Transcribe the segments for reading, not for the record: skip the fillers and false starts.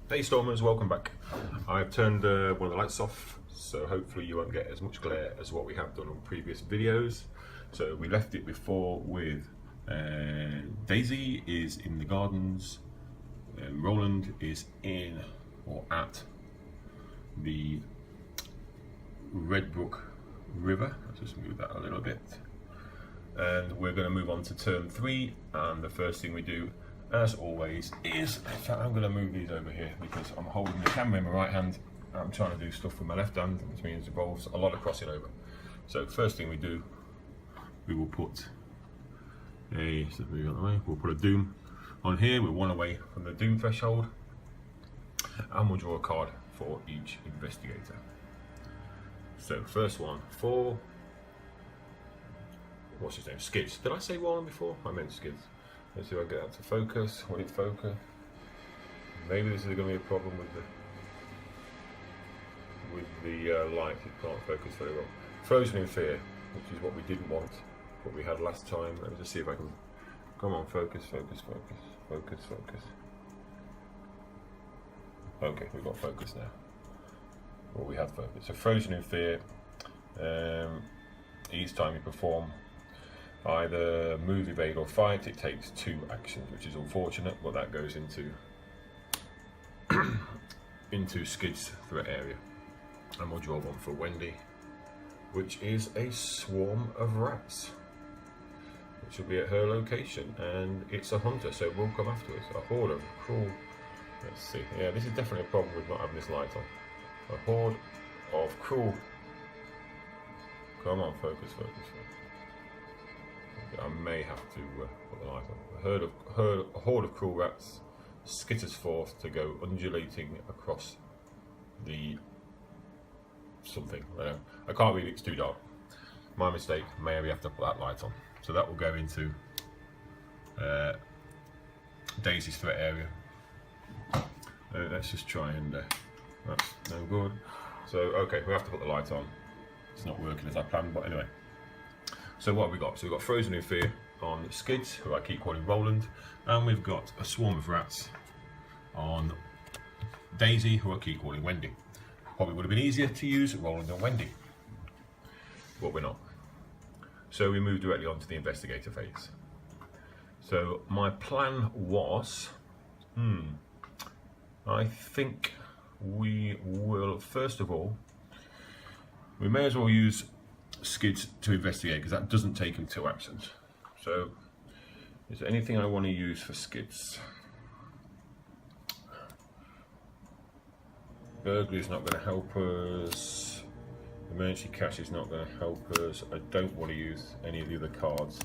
Hey Stormers, welcome back. I've turned one of the lights off, so hopefully you won't get as much glare as what we have done on previous videos. So we left it before with Daisy is in the gardens, Roland is in or at the Red Brook River. Let's just move that a little bit. And we're going to move on to turn 3, and the first thing we do, as always, is, in fact, I'm going to move these over here because I'm holding the camera in my right hand and I'm trying to do stuff with my left hand, which means it involves a lot of crossing over. So first thing we do, we will put we'll put a doom on here. We're 1 away from the doom threshold, and we'll draw a card for each investigator. So first one for, what's his name? Skids. Did I say Roland before? I meant Skids. Let's see if I can get that to focus. Will it focus? Maybe this is going to be a problem with the light. It can't focus very well. Frozen in Fear, which is what we didn't want, what we had last time. Let me just see if I can. Come on, focus, focus, focus, focus, focus. Okay, we've got focus now. Well, we have focus. So Frozen in Fear. Each time you perform either move, evade or fight, it takes 2 actions, which is unfortunate, but that goes into into Skid's threat area. And we'll draw one for Wendy, which is a swarm of rats, which will be at her location, and it's a hunter, so it will come after us. A horde of cruel, let's see, yeah, this is definitely a problem with not having this light on. A horde of cruel, come on, focus, focus, focus. I may have to put the light on. A horde of cruel rats skitters forth to go undulating across the something. I can't read it, it's too dark. My mistake, maybe I have to put that light on. So that will go into Daisy's threat area. Let's just try and, that's no good. So, okay, we have to put the light on. It's not working as I planned, but anyway. So what have we got? So we've got Frozen in Fear on Skids, who I keep calling Roland, and we've got a swarm of rats on Daisy, who I keep calling Wendy. Probably would have been easier to use Roland and Wendy, but we're not. So we move directly on to the investigator phase. So my plan was, I think we will, first of all, we may as well use Skids to investigate, because that doesn't take him 2 actions. So is there anything I want to use for Skids? Burglary is not going to help us. Emergency cash is not going to help us. I don't want to use any of the other cards.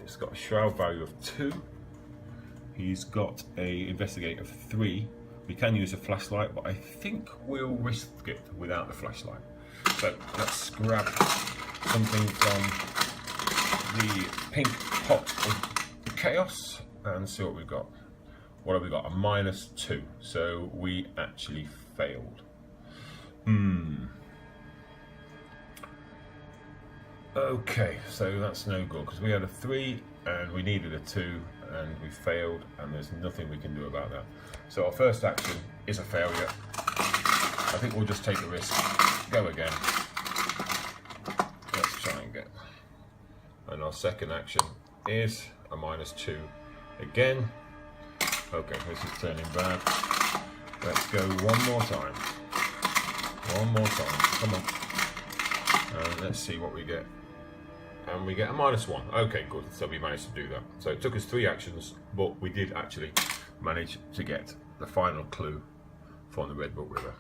It's got a shroud value of 2. He's got a investigate of 3. We can use a flashlight, but I think we'll risk it without the flashlight. So let's grab something from the pink pot of chaos and see what we've got. What have we got? A -2. So we actually failed. Okay, so that's no good because we had a 3 and we needed a 2 and we failed, and there's nothing we can do about that. So our first action is a failure. I think we'll just take the risk. Go again. Let's try and get. And our second action is a -2 again. Okay, this is turning bad. Let's go one more time. One more time. Come on. And let's see what we get. And we get a -1. Okay, good. So we managed to do that. So it took us 3 actions, but we did actually manage to get the final clue from the Red Brook River.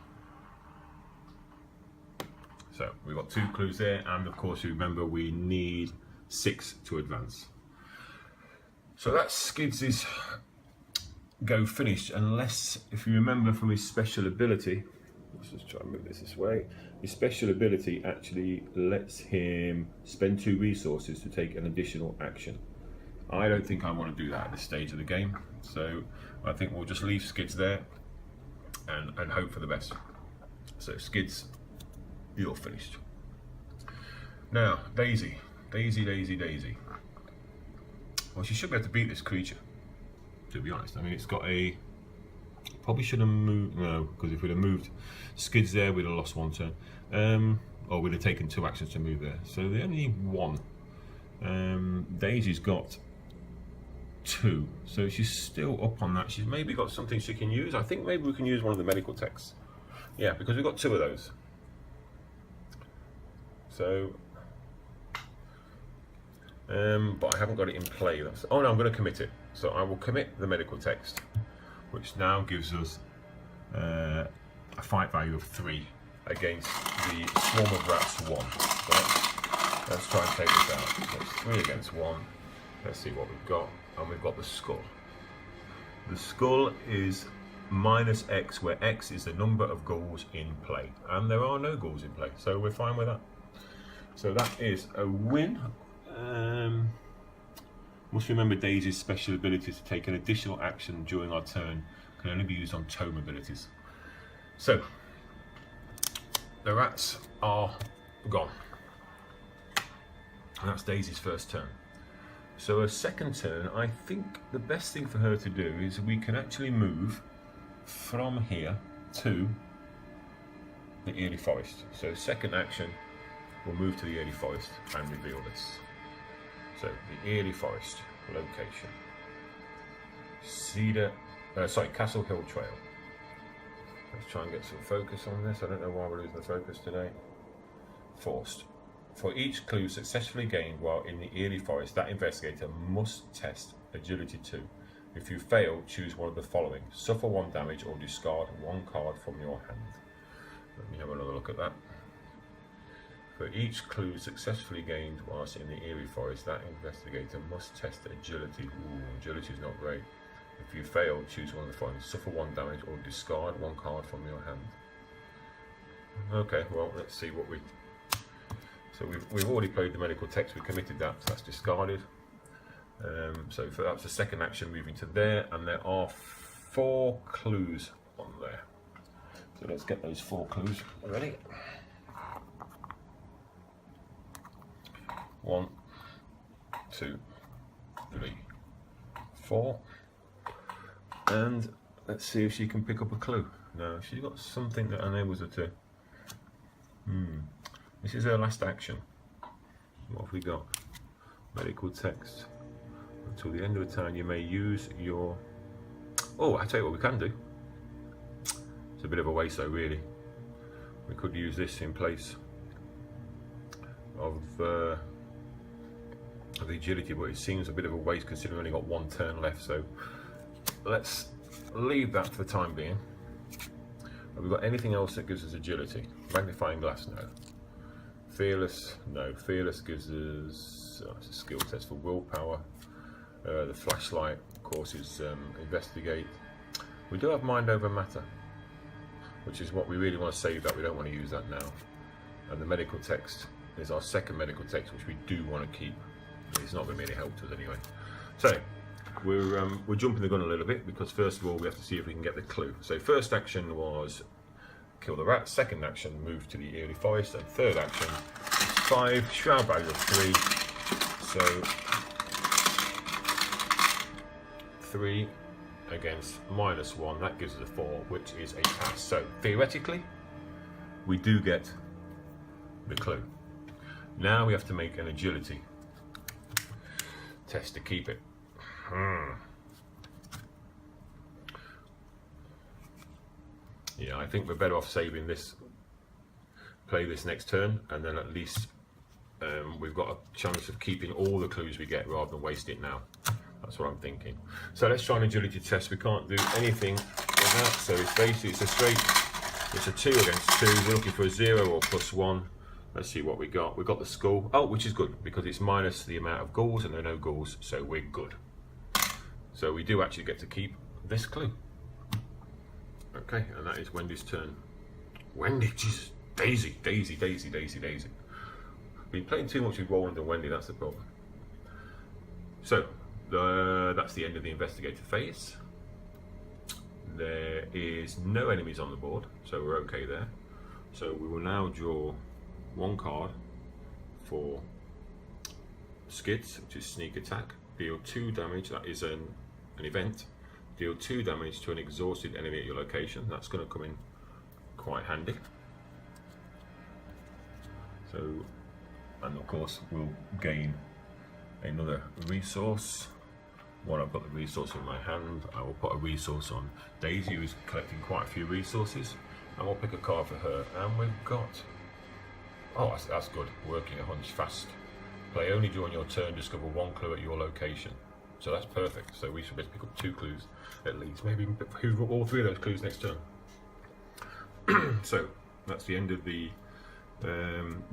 So we've got 2 clues there, and of course you remember we need 6 to advance. So that's Skids' go finished, unless, if you remember from his special ability, let's just try and move this way. His special ability actually lets him spend 2 resources to take an additional action. I don't think I want to do that at this stage of the game, so I think we'll just leave Skids there and hope for the best. So Skids, you're finished. Now, Daisy. Daisy. Well, she should be able to beat this creature, to be honest. I mean, it's got a Probably should have moved, no, because if we'd have moved skids there, we'd have lost one turn. Or we'd have taken 2 actions to move there. So they only need 1. Daisy's got 2, so she's still up on that. She's maybe got something she can use. I think maybe we can use one of the medical texts. Yeah, because we've got 2 of those. So, but I haven't got it in play. Oh no, I'm going to commit it. So I will commit the medical text, which now gives us a fight value of 3 against the swarm of rats 1. So let's try and take this out. So it's 3 against 1. Let's see what we've got. And we've got the skull. The skull is -X, where X is the number of ghouls in play. And there are no ghouls in play, so we're fine with that. So that is a win. Must remember Daisy's special ability to take an additional action during our turn can only be used on tome abilities. So, the rats are gone. And that's Daisy's first turn. So a second turn, I think the best thing for her to do is we can actually move from here to the Eerie Forest. So second action, we'll move to the Eerie Forest and reveal this. So the Eerie Forest location. Castle Hill Trail. Let's try and get some focus on this. I don't know why we're losing the focus today. Forced. For each clue successfully gained while in the Eerie Forest, that investigator must test Agility 2. If you fail, choose one of the following. Suffer 1 damage or discard 1 card from your hand. Let me have another look at that. For each clue successfully gained whilst in the Eerie Forest, that investigator must test Agility. Ooh, Agility is not great. If you fail, choose one of the following. Suffer 1 damage or discard 1 card from your hand. Okay, well, let's see what we... So we've already played the medical text, we committed that, so that's discarded. So that's the second action, moving to there, and there are 4 clues on there. So let's get those 4 clues ready. 1, 2, 3, 4. And let's see if she can pick up a clue. No, she's got something that enables her to... This is her last action. What have we got? Medical text. Until the end of the turn, you may use your... Oh, I tell you what we can do. It's a bit of a waste though, really. We could use this in place of the agility, but it seems a bit of a waste considering we've only got 1 turn left. So let's leave that for the time being. Have we got anything else that gives us agility? Magnifying glass, no. Fearless, no. Fearless gives us it's a skill test for willpower. The flashlight, of course, is investigate. We do have mind over matter, which is what we really want to save that. We don't want to use that now. And the medical text is our second medical text, which we do want to keep. It's not going to be any help to us anyway. So we're jumping the gun a little bit because first of all we have to see if we can get the clue. So first action was kill the rat, second action move to the Eerie Forest, and third action is 5, shroud value of 3. So 3 against -1, that gives us a 4, which is a pass. So theoretically we do get the clue. Now we have to make an agility test to keep it. Yeah, I think we're better off saving this, play this next turn, and then at least we've got a chance of keeping all the clues we get rather than waste it now. That's what I'm thinking. So let's try an agility test. We can't do anything with that, so it's basically it's a 2 against 2. We're looking for a 0 or +1. Let's see what we got. We've got the skull. Oh, which is good because it's minus the amount of ghouls, and there are no ghouls, so we're good. So we do actually get to keep this clue. Okay, and that is Wendy's turn. Wendy, Jesus, Daisy. Been playing too much with Roland and Wendy, that's the problem. So, that's the end of the investigator phase. There is no enemies on the board, so we're okay there. So we will now draw 1 card for skids, which is sneak attack. Deal 2 damage, that is an event. Deal 2 damage to an exhausted enemy at your location. That's going to come in quite handy. So, and of course we'll gain another resource. When I've got the resource in my hand, I will put a resource on Daisy, who's collecting quite a few resources, and we'll pick a card for her. And we've got, oh, that's good, working a hunch fast. Play only during your turn, discover 1 clue at your location. So that's perfect. So we should be able to pick up 2 clues at least, maybe even pick all 3 of those clues next turn. So that's the end of the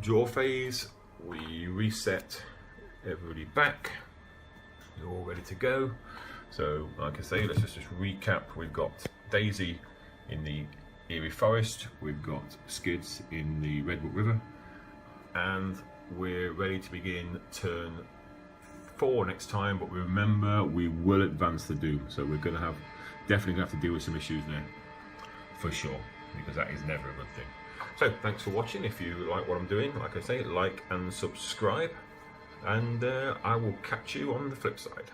draw phase. We reset everybody back. You're all ready to go. So like I say, let's just recap. We've got Daisy in the Eerie Forest, we've got Skids in the Redwood River, and we're ready to begin turn 4 next time. But remember, we will advance the Doom, so we're going to have definitely going to have to deal with some issues there for sure, because that is never a good thing. So thanks for watching. If you like what I'm doing, like I say, like and subscribe, and I will catch you on the flip side.